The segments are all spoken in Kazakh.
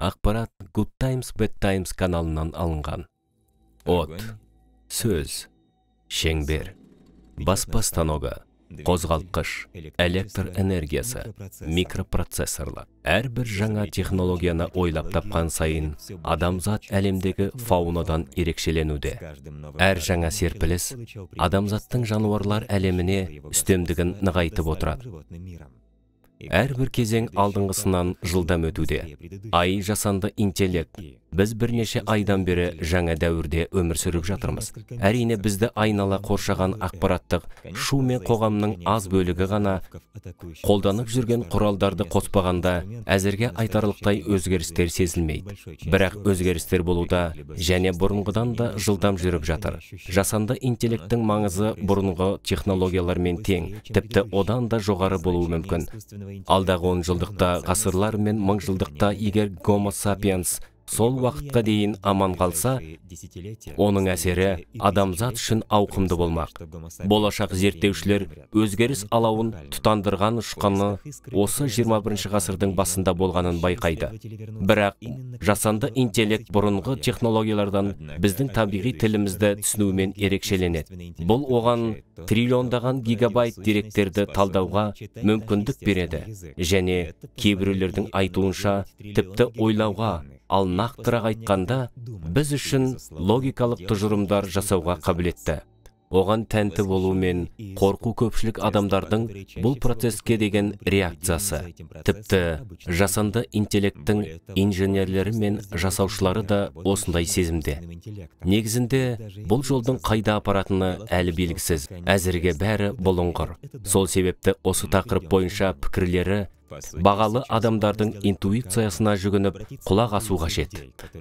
Ақпарат Good Times, Bad Times каналынан алынған. От, сөз, шеңбер, баспа станогы, қозғалтқыш, электр энергиясы, микропроцессорлар. Әрбір жаңа технологияны ойлап тапқан сайын адамзат әлемдегі фаунадан ерекшеленуде. Әр жаңа серпіліс адамзаттың жануарлар әлеміне үстемдігін нығайтып отырады. Әрбір кезең алдыңғысынан жылдам өтуде. Ай жасанды интеллект. Біз бірнеше айдан бері жаңа дәуірде өмір сүріп жатырмыз. Әрине бізді айнала қоршаған ақпараттық шу мен қоғамның аз бөлігі ғана қолданып жүрген құралдарды қоспағанда әзірге айтарлықтай өзгерістер сезілмейді. Бірақ өзгерістер болуда және бұрынғыдан да жылдам жүріп жатыр. Жасанды интеллекттің маңызы бұрынғы технологиялармен тең, тіпті одан да жоғары болуы мүмкін. Алдағы 10 жылдықта, ғасырлар мен 1000 жылдықта егер Homo sapiens сол уақытқа дейін аман қалса, оның әсері адамзат үшін ауқымды болмақ. Болашақ зерттеушілер өзгеріс алауын тұтандырған ұшқаны осы 21 ғасырдың басында болғанын байқайды. Бірақ жасанды интеллект бұрынғы технологиялардан біздің табиғи тілімізді түсінумен ерекшеленеді. Бұл оған триллиондаған гигабайт деректерді талдауға мүмкіндік береді және кейбіреулердің айтуынша тіпті ойлауға, ал нақтырақ айтқанда, біз үшін логикалық тұжырымдар жасауға қабілетті. Оған тәнті болу мен қорқу көпшілік адамдардың бұл процеске деген реакциясы. Тіпті жасанды интеллекттің инженерлері мен жасаушылары да осындай сезімде. Негізінде бұл жолдың қайда апаратыны әлі белгісіз. Әзірге бәрі бұлыңғыр. Сол себепті осы тақырып бойынша пікірлері бағалы адамдардың интуициясына жүгініп құлақ асу қажет.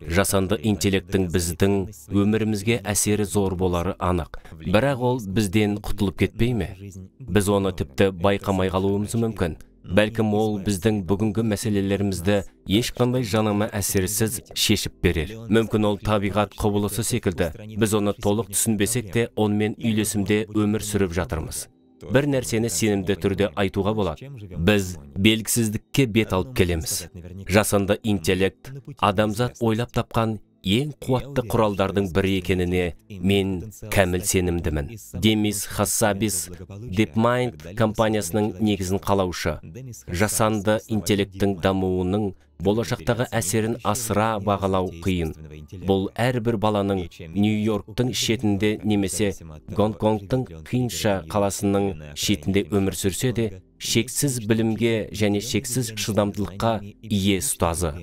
Жасанды интеллекттің біздің өмірімізге әсері зор болары анық. Бірақ ол бізден құтылып кетпей ме? Біз оны тіпті байқамай қалуымыз мүмкін. Бәлкім ол біздің бүгінгі мәселелерімізді ешқандай жанама әсерсіз шешіп берер. Мүмкін ол табиғат құбылысы секілді. Біз оны толық түсінбесек те, онымен үйлесімде өмір сүріп жатырмыз. Бір нәрсені сенімді түрде айтуға болады. Біз белгісіздікке бет алып келеміз. Жасанды интеллект адамзат ойлап тапқан ең қуатты құралдардың бірі екеніне мен кәміл сенімдімін. Демис Хассабис DeepMind компаниясының негізін қалаушы. Жасанды интеллекттің дамуының болашақтағы әсерін асыра бағалау қиын. Бұл әрбір баланың Нью-Йорктың шетінде немесе Гонконгтың Кинша қаласының шетінде өмір сүрсе де, шексіз білімге және шексіз шыдамдылыққа ие ұстазы.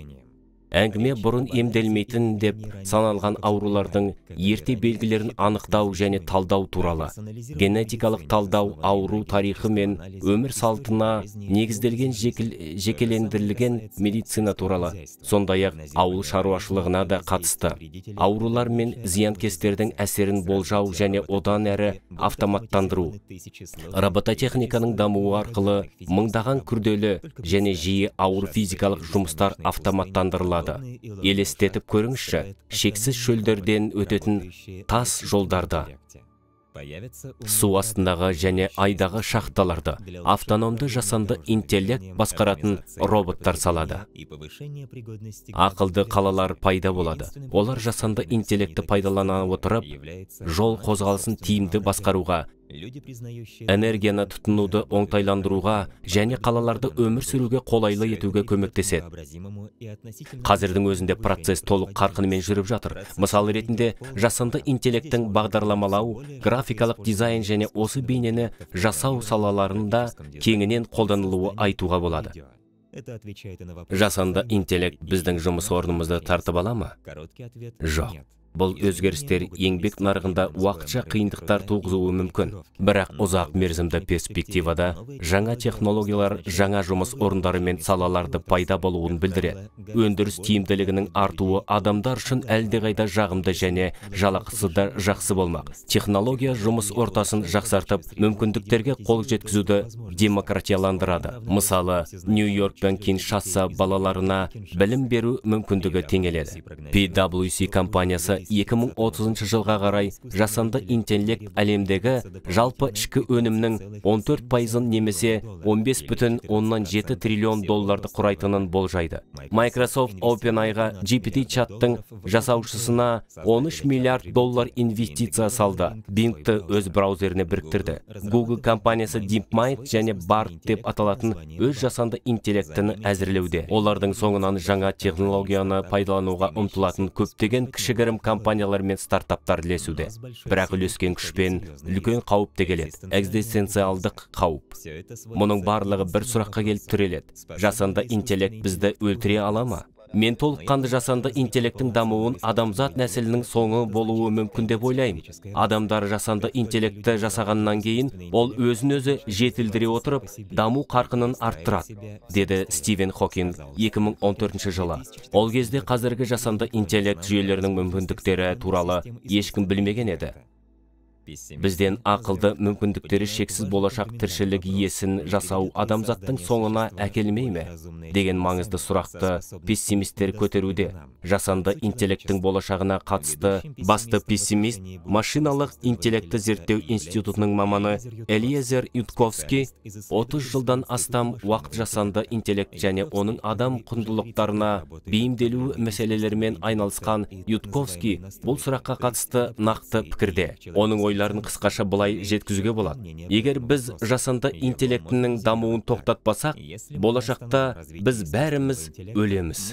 Әңгіме бұрын емделмейтін деп саналған аурулардың ерте белгілерін анықтау және талдау туралы. Генетикалық талдау ауру тарихы мен өмір салтына негізделген жекелендірілген медицина туралы. Сондай-ақ ауыл шаруашылығына да қатысты. Аурулар мен зиянкестердің әсерін болжау және одан әрі автоматтандыру. Робототехниканың дамуы арқылы мыңдаған күрделі және жиі ауыр физикалық жұмыстар автоматтандырылады. Елестетіп көріңізші, шексіз шөлдерден өтетін тас жолдарды, су астындағы және айдағы шахталарды автономды жасанды интеллект басқаратын роботтар салады. Ақылды қалалар пайда болады. Олар жасанды интеллекті пайдалана отырып, жол қозғалысын тиімді басқаруға, энергияны тұтынуды оңтайландыруға және қалаларды өмір сүруге қолайлы етуге көмектеседі. Қазірдің өзінде процесс толық қарқынымен жүріп жатыр. Мысал ретінде, жасанды интеллекттің бағдарламалау, графикалық дизайн және осы бейнені жасау салаларында кеңінен қолданылуы айтуға болады. Жасанды интеллект біздің жұмыс орнымызды тартып ала ма? Жоқ. Бұл өзгерістер еңбек нарығында уақытша қиындықтар туғызуы мүмкін. Бірақ ұзақ мерзімді перспективада жаңа технологиялар жаңа жұмыс орындары мен салаларды пайда болуын білдіреді. Өндіріс тиімділігінің артуы адамдар үшін әлдеқайда жағымды және жалақысы да жақсы болмақ. Технология жұмыс ортасын жақсартып, мүмкіндіктерге қол жеткізуді демократияландырады. Мысалы, Нью-Йорк пен Киншаса балаларына білім беру мүмкіндігі теңеледі. PwC компаниясы 2030 жылға қарай жасанды интеллект әлемдегі жалпы ішкі өнімнің 14%-ын немесе 15,7 триллион долларды құрайтынын болжайды. Microsoft OpenAI-ға GPT-чаттың жасаушысына 13 миллиард доллар инвестиция салды. Bing-ті өз браузеріне біріктірді. Google компаниясы DeepMind және BART деп аталатын өз жасанды интеллектіні әзірлеуде. Олардың соңынан жаңа технологияны пайдалануға ұмтылатын көптеген кішігірім компаниялар мен стартаптар ілесуде. Бірақ үлескен күшпен үлкен қауіп те келеді. Экзистенциалдық қауіп. Мұның барлығы бір сұраққа келіп тіреледі. Жасанды интеллект бізді өлтіре ала ма? Мен толыққанды жасанды интеллекттің дамуын адамзат нәсілінің соңы болуы мүмкін деп ойлаймын. Адамдар жасанды интеллектті жасағаннан кейін, ол өзін-өзі жетілдіре отырып, даму қарқынын арттырады, деді Стивен Хокинг 2014 жылы. Ол кезде қазіргі жасанды интеллект жүйелерінің мүмкіндіктері туралы ешкім білмеген еді. Бізден ақылды мүмкіндіктері шексіз болашақ тіршілік иесін жасау адамзаттың соңына әкелмей ме? Деген маңызды сұрақты пессимистер көтеруде. Жасанды интеллекттің болашағына қатысты басты пессимист машиналық интеллекті зерттеу институтының маманы Элиезер Ютковский 30 жылдан астам уақыт жасанды интеллект және оның адам құндылықтарына бейімделу мәселелерімен айналысқан Ютковский бұл сұраққа қатысты нақты пікірде. Оның ойларын қысқаша былай жеткізуге болады. Егер біз жасанды интеллектінің дамуын тоқтатпасақ, болашақта біз бәріміз өлеміз.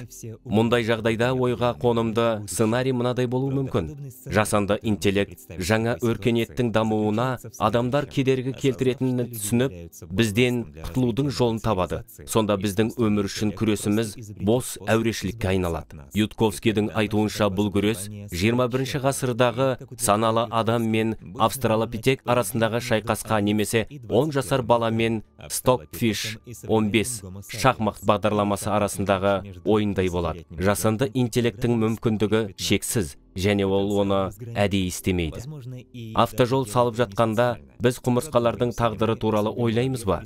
Мұндай жағдайда ойға қонымды сценарий мынадай болуы мүмкін. Жасанды интеллект жаңа өркениеттің дамуына адамдар кедергі келтіретінін түсініп, бізден құтылудың жолын табады. Сонда біздің өмір үшін күресіміз бос әурешілікке айналады. Ютковскийдің айтуынша бұл күрес 21 ғасырдағы саналы адам мен австралопитек арасындағы шайқасқа немесе 10 жасар бала мен Stockfish 15 шахмат бағдарламасы арасындағы ойындай болады. Жасанды интеллекттің мүмкіндігі шексіз, және ол оны әдейі істемейді. Автожол салып жатқанда біз құмырсқалардың тағдыры туралы ойлаймыз ба?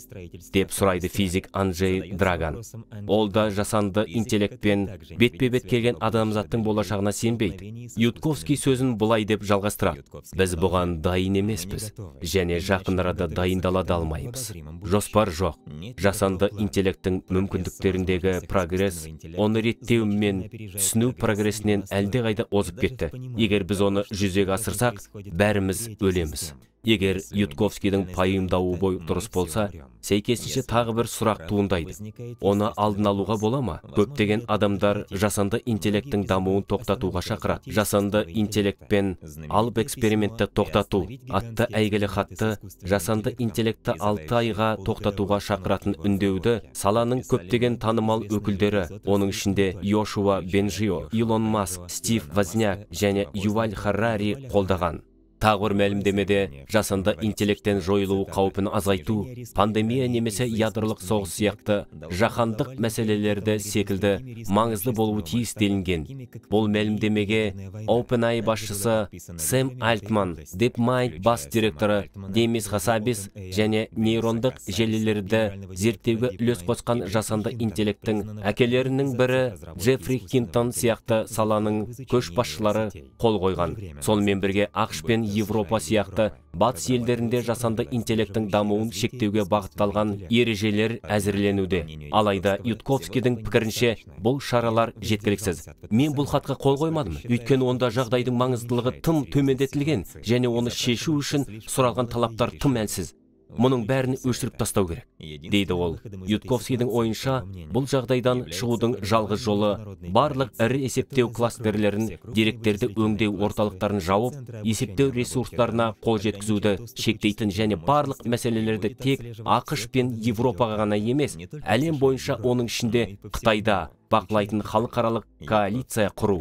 Деп сұрайды физик Анджей Драган. Ол да жасанды интеллектпен бетпе-бет келген адамзаттың болашағына сенбейді. Ютковский сөзін бұлай деп жалғастырады. Біз бұған дайын емеспіз, және жақын арада дайындала да алмаймыз. Жоспар жоқ. Жасанды интеллекттің мүмкіндіктеріндегі прогресс, оны реттеу мен түсіну прогрессінен әлдеқайда озып кетті. Егер біз оны жүзеге асырсақ, бәріміз өлеміз. Егер Ютковскийдің пайымдауы дұрыс болса, сәйкесінше тағы бір сұрақ туындайды. Оны алдын алуға бола ма? Көптеген адамдар жасанды интеллекттің дамуын тоқтатуға шақырады. Жасанды интеллектпен алып экспериментті тоқтату атты әйгілі хатты жасанды интеллекті 6 айға тоқтатуға шақыратын үндеуді саланың көптеген танымал өкілдері, оның ішінде Йошуа Бенжио, Илон Маск, Стив Возняк және Юваль Харари қолдаған. Тағы бір мәлімдемеде жасанды интеллекттен жойылу қаупін азайту, пандемия немесе ядролық соғыс сияқты жаһандық мәселелерді секілді маңызды болуы тиіс делінген. Бұл мәлімдемеге OpenAI басшысы Сэм Альтман, DeepMind бас директоры Демис Хасабис және нейрондық желілерді зерттеуге үлес қосқан жасанды интеллекттің әкелерінің бірі Джеффри Хинтон сияқты саланың көшбасшылары қол қойған. Сонымен бірге ақш пен Европа сияқты батыс елдерінде жасанды интеллекттің дамуын шектеуге бағытталған ережелер әзірленуде. Алайда Ютковскийдің пікірінше бұл шаралар жеткіліксіз. Мен бұл хатқа қол қоймадым, өйткені онда жағдайдың маңыздылығы тым төмендетілген және оны шешу үшін сұралған талаптар тым әлсіз. Мұның бәрін өшіріп тастау керек, дейді ол. Ютковскийдің ойынша, бұл жағдайдан шығудың жалғыз жолы барлық ірі есептеу кластерлерін, деректерді өңдеу орталықтарын жауып, есептеу ресурстарына қол жеткізуді шектейтін және барлық мәселелерді тек ақш пен Европаға ғана емес, әлем бойынша оның ішінде Қытайда бақылайтын халықаралық коалиция құру.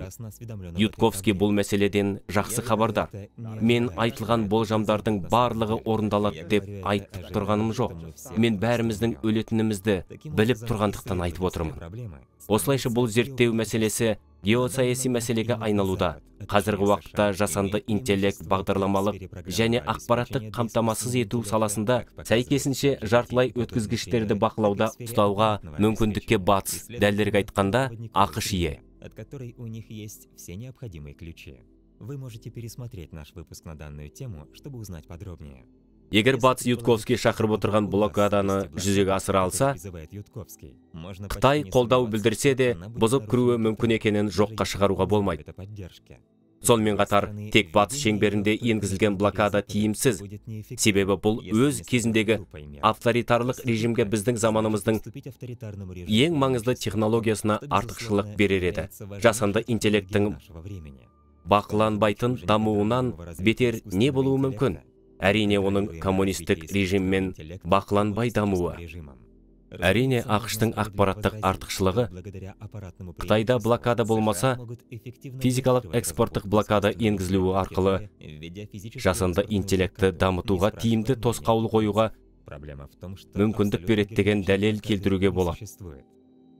Ютковский бұл мәселеден жақсы хабардар. Мен айтылған болжамдардың барлығы орындалады деп айтып тұрғаным жоқ. Мен бәріміздің өлетінімізді біліп тұрғандықтан айтып отырмын. Осылайша бұл зерттеу мәселесі геосаяси мәселеге айналуда. Қазіргі уақытта жасанды интеллект бағдарламалық және ақпараттық қамтамасыз ету саласында сәйкесінше жартылай өткізгіштерді бақылауда ұстауға мүмкіндікке батыс, дәлірек айтқанда ақш ие. Вы можете пересмотреть наш выпуск на данную тему, чтобы узнать подробнее. Егер батыс Ютковский шақырып отырған блокаданы жүзеге асыра алса, Қытай қолдау білдірсе де, бұзып кіруі мүмкін екенін жоққа шығаруға болмайды. Сонымен қатар, тек батыс шеңберінде енгізілген блокада тиімсіз, себебі бұл өз кезіндегі авторитарлық режимге біздің заманымыздың ең маңызды технологиясына артықшылық берер еді. Жасанды интеллекттің бақыланбайтын дамуынан бетер не болуы мүмкін? Әрине, оның коммунистік режиммен бақыланбай дамуы. Әрине, ақштың ақпараттық артықшылығы, Қытайда блокада болмаса, физикалық экспорттық блокада енгізілуі арқылы жасанды интеллекті дамытуға тиімді тосқауыл қоюға мүмкіндік береді деген дәлел келтіруге болады.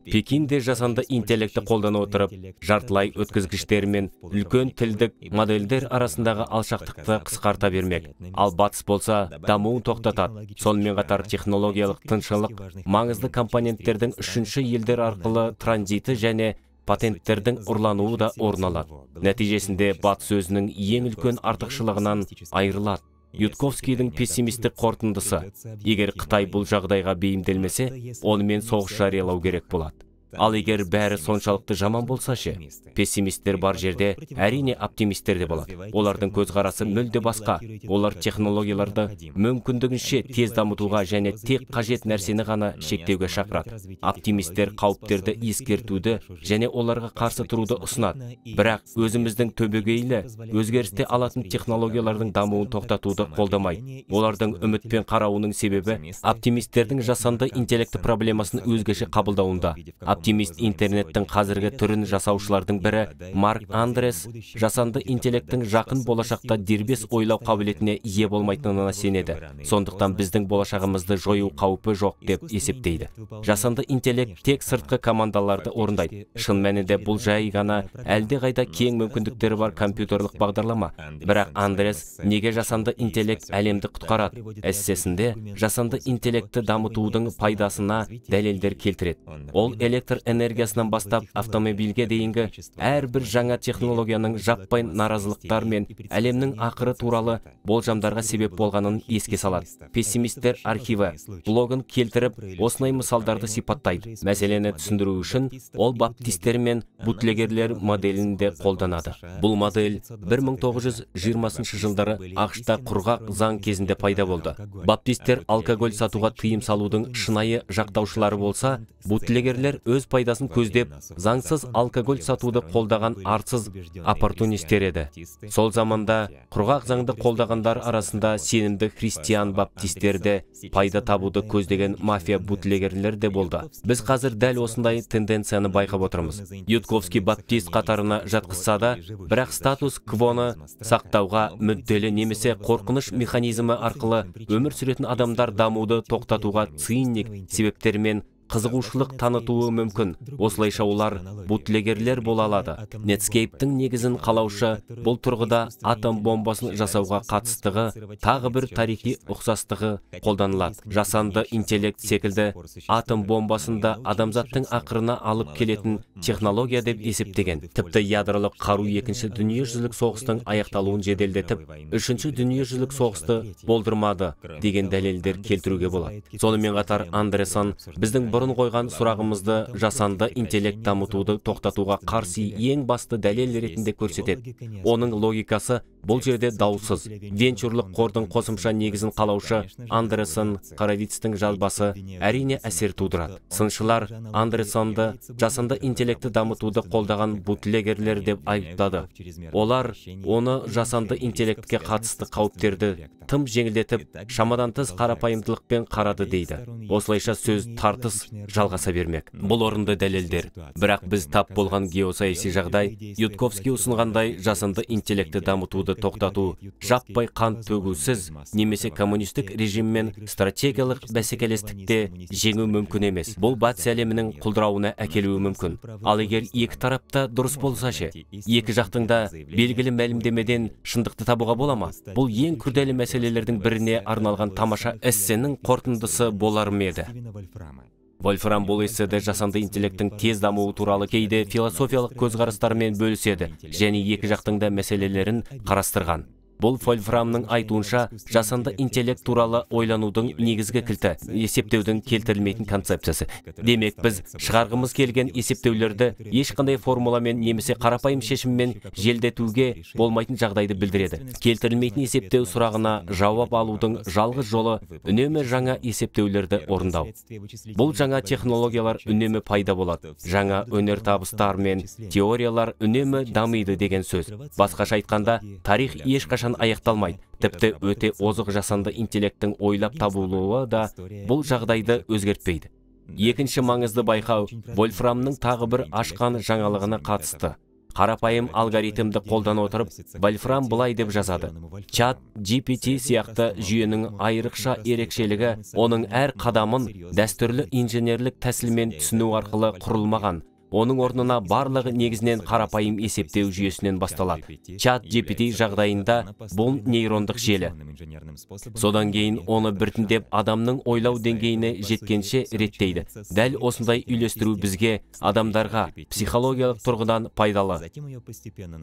Пекинде жасанды интеллекті қолдана отырып, жартылай өткізгіштер мен үлкен тілдік модельдер арасындағы алшақтықты қысқарта бермек. Ал батыс болса, дамуын тоқтатады. Сонымен қатар технологиялық тыншылық маңызды компоненттердің үшінші елдер арқылы транзиті және патенттердің ұрлануы да орын алады. Нәтижесінде батыс өзінің ең үлкен артықшылығынан айырылады. Ютковскийдің пессимистік қорытындысы: егер Қытай бұл жағдайға бейімделмесе, онымен соғыс жариялау керек болады. Ал егер бәрі соншалықты жаман болса ше, пессимисттер бар жерде, әрине оптимисттер де болады. Олардың көзқарасы мүлде басқа. Олар технологияларды мүмкіндігінше тез дамытуға және тек қажет нәрсені ғана шектеуге шақырады. Оптимисттер қауіптерді ескертуді және оларға қарсы тұруды ұсынады. Бірақ өзіміздің түбегейлі өзгерісте алатын технологиялардың дамуын тоқтатуды қолдамайды. Олардың үмітпен қарауының себебі оптимисттердің жасанды интеллекті проблемасын өзгеше қабылдауында. Оптимист интернеттің қазіргі түрін жасаушылардың бірі Марк Андрес жасанды интеллекттің жақын болашақта дербес ойлау қабілетіне ие болмайтынына сенеді. Сондықтан біздің болашағымызды жою қаупі жоқ деп есептейді. Жасанды интеллект тек сыртқы командаларды орындайды. Шын мәнінде бұл жай ғана әлде қайда кең мүмкіндіктері бар компьютерлік бағдарлама. Бірақ Андрес неге жасанды интеллект әлемді құтқарады? Эссесінде жасанды интеллекті дамытудың пайдасына дәлелдер келтіреді. Ол электр энергиясынан бастап автомобильге дейінгі әрбір жаңа технологияның жаппай наразылықтар мен әлемнің ақыры туралы болжамдарға себеп болғанын еске салады. Пессимисттер архиві блогын келтіріп, осындай мысалдарды сипаттайды. Мәселені түсіндіру үшін ол баптистер мен бутлегерлер моделін де қолданады. Бұл модель 1920 жылдары ақшта құрғақ заң кезінде пайда болды. Баптистер алкоголь сатуға тыйым салудың шынайы жақтаушылары болса, бутлегерлер өз пайдасын көздеп, заңсыз алкоголь сатуды қолдаған арсыз оппортунистер еді. Сол заманда құрғақ заңды қолдағандар арасында сенімді христиан баптистерде пайда табуды көздеген мафия бутлегерлер де болды. Біз қазір дәл осындай тенденцияны байқап отырмыз. Ютковский баптист қатарына жатқызса да, бірақ статус квоны сақтауға мүдделі немесе қорқыныш механизмі арқылы өмір сүретін адамдар дамуды тоқтатуға циник себептермен қызығушылық танытуы мүмкін. Осылайша олар бутлегерлер бола алады. Netscape-тің негізін қалаушы бұл тұрғыда атом бомбасын жасауға қатыстығы тағы бір тарихи ұқсастығы қолданылады. Жасанды интеллект секілді атом бомбасында адамзаттың ақырына алып келетін технология деп есептеген. Тіпті ядролық қару екінші дүниежүзілік соғыстың аяқталуын жеделдетіп, үшінші дүниежүзілік соғысты болдырмады деген дәлелдер келтіруге болады. Сонымен қатар Андерсон біздің бұрын қойған сұрағымызды жасанды интеллект дамытуды тоқтатуға қарсы ең басты дәлел ретінде көрсетеді. Оның логикасы бұл жерде даусыз. Венчурлық қордың қосымша негізін қалаушы Андерсон Хоровицтің жазбасы әрине әсер тудырады. Сыншылар Андерсонды жасанды интеллекті дамытуды қолдаған бутлегерлер деп айыптады. Олар оны жасанды интеллектке қатысты қауіптерді тым жеңілдетіп, шамадан тыс қарапайымдылықпен қарады дейді. Осылайша сөз тартыс жалғаса бермек. Бұл орынды дәлелдер. Бірақ біз тап болған геосаяси жағдай, Ютковский ұсынғандай жасанды интеллекті дамытуды тоқтату, жаппай қан төгусіз немесе коммунистік режиммен стратегиялық бәсекелестікте жеңу мүмкін емес. Бұл батыс әлемінің құлдырауына әкелуі мүмкін. Ал егер екі тарапта дұрыс болса ше, екі жақтың да белгілі мәлімдемеден шындықты табуға бола ма? Бұл ең күрделі мәселелердің біріне арналған тамаша эссенің қорытындысы болар ма еді? Вольфрам бұл эсседе жасанды интеллекттің тез дамуы туралы кейде философиялық көзқарастармен бөліседі және екі жақтың да мәселелерін қарастырған. Бұл Вольфрамның айтуынша жасанды интеллект туралы ойланудың негізгі кілті есептеудің келтірілмейтін концепциясы. Демек, біз шығарғымыз келген есептеулерді ешқандай формуламен немесе қарапайым шешіммен желдетуге болмайтын жағдайды білдіреді. Келтірілмейтін есептеу сұрағына жауап алудың жалғыз жолы үнемі жаңа есептеулерді орындау. Бұл жаңа технологиялар үнемі пайда болады. Жаңа өнертабыстар мен теориялар үнемі дамиды деген сөз. Басқаша айтқанда, тарих ешқашан аяқталмайды. Тіпті өте озық жасанды интеллекттің ойлап табылуы да бұл жағдайды өзгертпейді. Екінші маңызды байқау Вольфрамның тағы бір ашқан жаңалығына қатысты. Қарапайым алгоритмді қолдана отырып, Вольфрам былай деп жазады. Чат GPT сияқты жүйенің айрықша ерекшелігі оның әр қадамын дәстүрлі инженерлік тәсілмен түсіну арқылы құрылмаған. Оның орнына барлығы негізінен қарапайым есептеу жүйесінен басталады. Чат GPT жағдайында бұл нейрондық желі. Содан кейін оны біртіндеп адамның ойлау деңгейіне жеткенше реттейді. Дәл осындай үйлестіру бізге, адамдарға, психологиялық тұрғыдан пайдалы.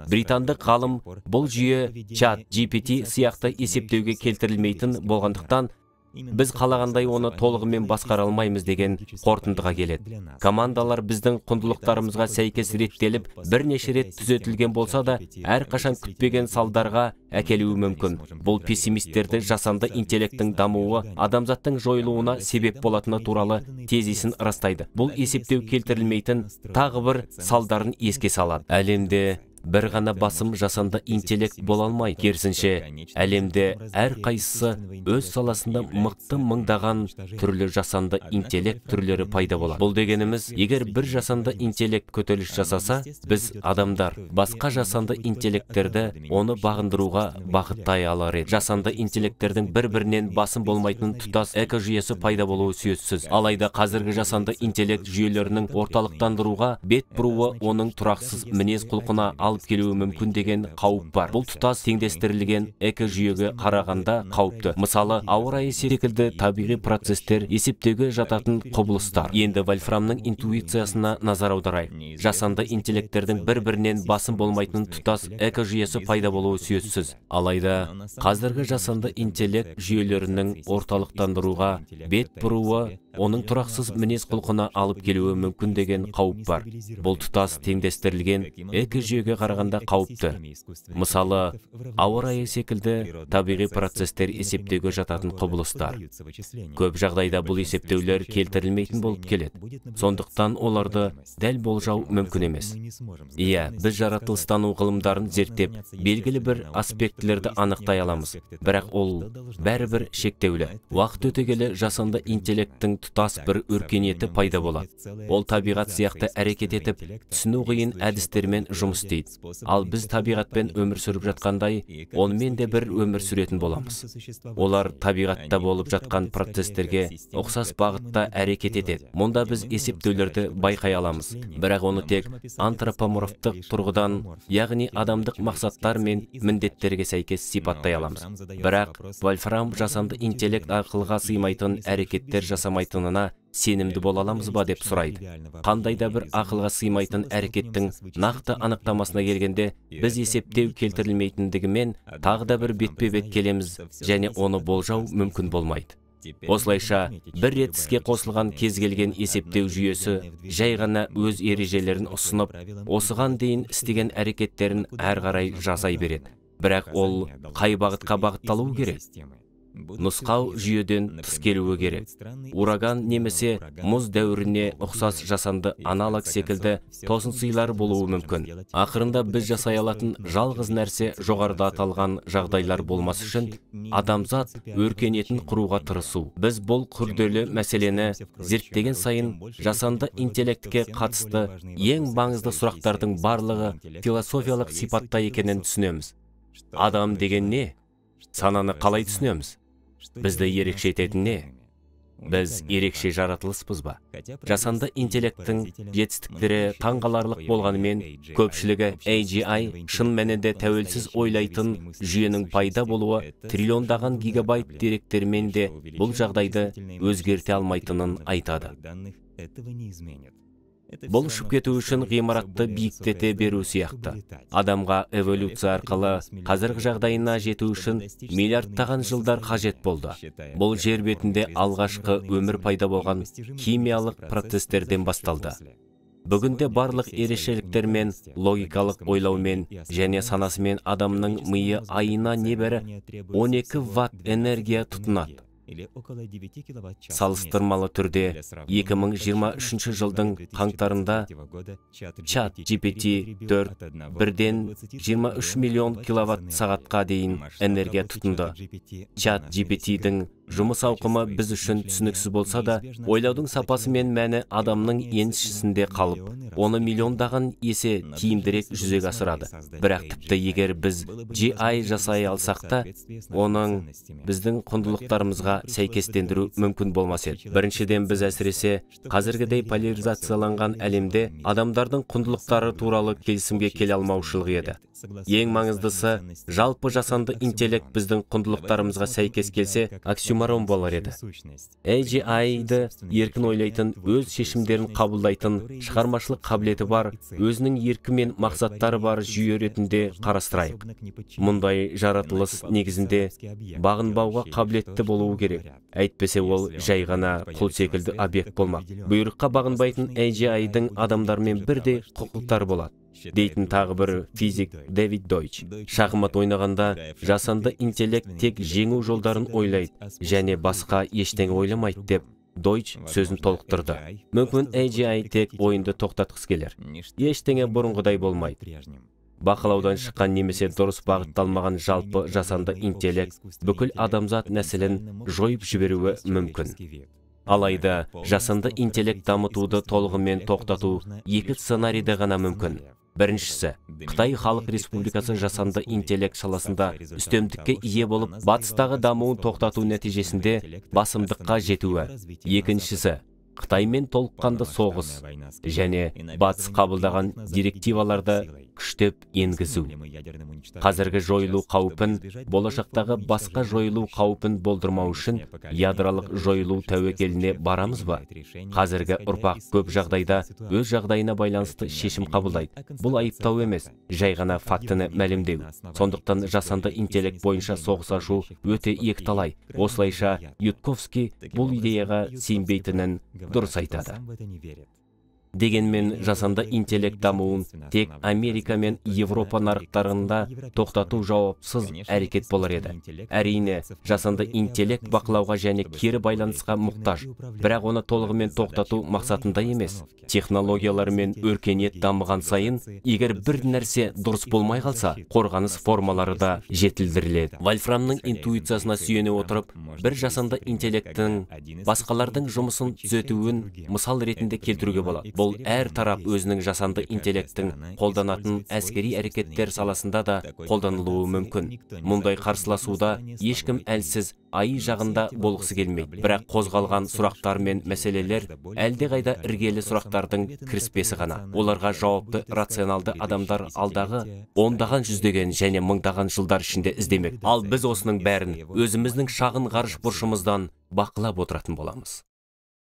Британдық ғалым бұл жүйе чат GPT сияқты есептеуге келтірілмейтін болғандықтан, біз қалағандай оны толығымен басқара алмаймыз деген қорытындыға келеді. Командалар біздің құндылықтарымызға сәйкес реттеліп, бірнеше рет түзетілген болса да, әрқашан күтпеген салдарға әкелуі мүмкін. Бұл пессимистерді жасанды интеллекттің дамуы адамзаттың жойылуына себеп болатыны туралы тезисін растайды. Бұл есептеу келтірілмейтін тағы бір салдарын еске салады. Әлемде бір ғана басым жасанды интеллект бола алмайды. Керісінше, әлемде әр қайсысы өз саласында мықты мыңдаған түрлі жасанды интеллект түрлері пайда болады. Бұл дегеніміз, егер бір жасанды интеллект көтеріліс жасаса, біз адамдар басқа жасанды интеллекттерді оны бағындыруға бағыттай алар еді. Жасанды интеллекттердің бір-бірінен басым болмайтын тұтас экожүйесі пайда болуы сөзсіз. Алайда қазіргі жасанды интеллект жүйелерінің орталықтандыруға бет бұруы оның тұрақсыз мінез құлқына алып келуі мүмкін деген қауіп бар. Бұл тұтас теңдестірілген экожүйеге қарағанда қауіпті. Мысалы, ауа райы секілді табиғи процестер есептеуге жататын құбылыстар. Енді Вольфрамның интуициясына назар аударайық. Жасанды интеллекттердің бір-бірінен басым болмайтын тұтас экожүйесі пайда болуы сөзсіз. Алайда, қазіргі жасанды интеллект жүйелерінің орталықтандыруға бет бұруы оның тұрақсыз мінез құлқына алып келуі мүмкін деген қауіп бар. Бұл тұтас теңдестірілген экожүйеге қарағанда қауіпті. Мысалы, ауа райы секілді табиғи процестер есептеуге жататын құбылыстар. Көп жағдайда бұл есептеулер келтірілмейтін болып келеді. Сондықтан оларды дәл болжау мүмкін емес. Иә, біз жаратылыстану ғылымдарын зерттеп, белгілі бір аспектілерді анықтай аламыз. Бірақ ол бәрібір шектеулі. Уақыт өте келе жасанды интеллекттің тұтас бір өркениеті пайда болады. Ол табиғат сияқты әрекет етіп, түсіну қиын әдістермен жұмыс істейді. Ал біз табиғатпен өмір сүріп жатқандай, онымен де бір өмір сүретін боламыз. Олар табиғатта болып жатқан процестерге ұқсас бағытта әрекет етеді. Мұнда біз есептеулерді байқай аламыз. Бірақ оны тек антропоморфтық тұрғыдан, яғни адамдық мақсаттар мен міндеттерге сәйкес сипаттай аламыз. Бірақ Вольфрам жасанды интеллект ақылға сыймайтын әрекеттер жасамайтынына сенімді бола аламыз ба деп сұрайды. Қандай да бір ақылға сыймайтын әрекеттің нақты анықтамасына келгенде, біз есептеу келтірілмейтіндігімен тағы да бір бетпе-бет келеміз және оны болжау мүмкін болмайды. Осылайша, бір рет іске қосылған кез келген есептеу жүйесі жай ғана өз ережелерін ұсынып, осыған дейін істеген әрекеттерін әрі қарай жасай береді. Бірақ ол қай бағытқа бағытталуы керек? Нұсқау жүйеден тыс келуі керек. Ураган немесе мұз дәуіріне ұқсас жасанды аналог секілді тосынсыйлар болуы мүмкін. Ақырында біз жасай алатын жалғыз нәрсе жоғарыда аталған жағдайлар болмас үшін адамзат өркениетін құруға тырысу. Біз бұл күрделі мәселені зерттеген сайын жасанды интеллектке қатысты ең маңызды сұрақтардың барлығы философиялық сипатта екенін түсінеміз. Адам деген не? Сананы қалай түсінеміз? Бізді ерекше ететін не? Біз ерекше жаратылыспыз ба? Жасанды интеллекттің жетістіктері таңғаларлық болғанымен, көпшілігі AGI шын мәнінде тәуелсіз ойлайтын жүйенің пайда болуы триллиондаған гигабайт деректермен де бұл жағдайды өзгерте алмайтынын айтады. Бұл ұшып кету үшін ғимаратты биіктете беру сияқты. Адамға эволюция арқылы қазіргі жағдайына жету үшін миллиардтаған жылдар қажет болды. Бұл жер бетінде алғашқы өмір пайда болған химиялық процестерден басталды. Бүгінде барлық ерекшеліктермен, логикалық ойлаумен және санасымен адамның миы айына небәрі 12 ватт энергия тұтынады. Салыстырмалы түрде 2023 жылдың қаңтарында ChatGPT-4 бірден 23 миллион киловатт сағатқа дейін энергия тұтынды. ChatGPT-дің жұмыс ауқымы біз үшін түсініксіз болса да, ойлаудың сапасы мен мәні адамның еншісінде қалып, оны миллиондаған есе тиімдірек жүзеге асырады. Бірақ тіпті егер біз GI жасай алсақ та, оның біздің құндылықтарымызға сәйкестендіру мүмкін болмас еді. Біріншіден, біз әсіресе қазіргідей поляризацияланған әлемде адамдардың құндылықтары туралы келісімге келе алмаушылық еді. Ең маңыздысы, жалпы жасанды интеллект біздің құндылықтарымызға сәйкес келсе, оксюморон болар еді. AGI-ді еркін ойлайтын, өз шешімдерін қабылдайтын, шығармашылық қабілеті бар, өзінің еркі мен мақсаттары бар жүйе ретінде қарастырайық. Мұндай жаратылыс негізінде бағынбауға қабілетті болуы керек. Әйтпесе ол жай ғана құл секілді объект болмақ. Бұйрыққа бағынбайтын AGI-дің адамдармен бірдей құқықтар болады, дейтін тағы бір физик Дэвид Дойч. Шахмат ойнағанда жасанды интеллект тек жеңу жолдарын ойлайды және басқа ештеңе ойламайды деп Дойч сөзін толықтырды. Мүмкін AGI тек ойынды тоқтатқысы келер. Ештеңе бұрынғыдай болмайды. Бақылаудан шыққан немесе дұрыс бағытталмаған жалпы жасанды интеллект бүкіл адамзат нәсілін жойып жіберуі мүмкін. Алайда, жасанды интеллект дамытуды толығымен тоқтату екі сценарийде ғана мүмкін. Біріншісі, Қытай Халық Республикасы жасанды интеллект саласында үстемдікке ие болып, батыстағы дамуын тоқтату нәтижесінде басымдыққа жетуі. Екіншісі, Қытаймен толыққанды соғыс және батыс қабылдаған директиваларды күштеп енгізу. Қазіргі жойылу қаупін, болашақтағы басқа жойылу қаупін болдырмау үшін ядролық жойылу тәуекеліне барамыз ба? Қазіргі ұрпақ көп жағдайда өз жағдайына байланысты шешім қабылдайды. Бұл айыптау емес, жай ғана фактіні мәлімдеу. Сондықтан жасанды интеллект бойынша соғыс ашу өте екіталай. Осылайша Ютковский бұл идеяға сенбейтінін дұрыс айтады. Дегенмен жасанды интеллект дамуын тек Америка мен Европа нарықтарында тоқтату жауапсыз әрекет болар еді. Әрине, жасанды интеллект бақылауға және кері байланысқа мұқтаж, бірақ оны толығымен тоқтату мақсатында емес. Технологиялар мен өркениет дамыған сайын, егер бір нәрсе дұрыс болмай қалса, қорғаныс формалары да жетілдіріледі. Вольфрамның интуициясына сүйене отырып, бір жасанды интеллекттің басқалардың жұмысын түзетуін мысал ретінде келтіруге болады. Бұл әр тарап өзінің жасанды интеллекттің қолданатын әскери әрекеттер саласында да қолданылуы мүмкін. Мұндай қарсыласуда ешкім әлсіз айы жағында болғысы келмейді. Бірақ қозғалған сұрақтар мен мәселелер әлдеқайда іргелі сұрақтардың кіріспесі ғана. Оларға жауапты рационалды адамдар алдағы ондаған жүздеген және мыңдаған жылдар ішінде іздемек. Ал біз осының бәрін өзіміздің шағын ғарыш бұрышымыздан бақылап отыратын боламыз.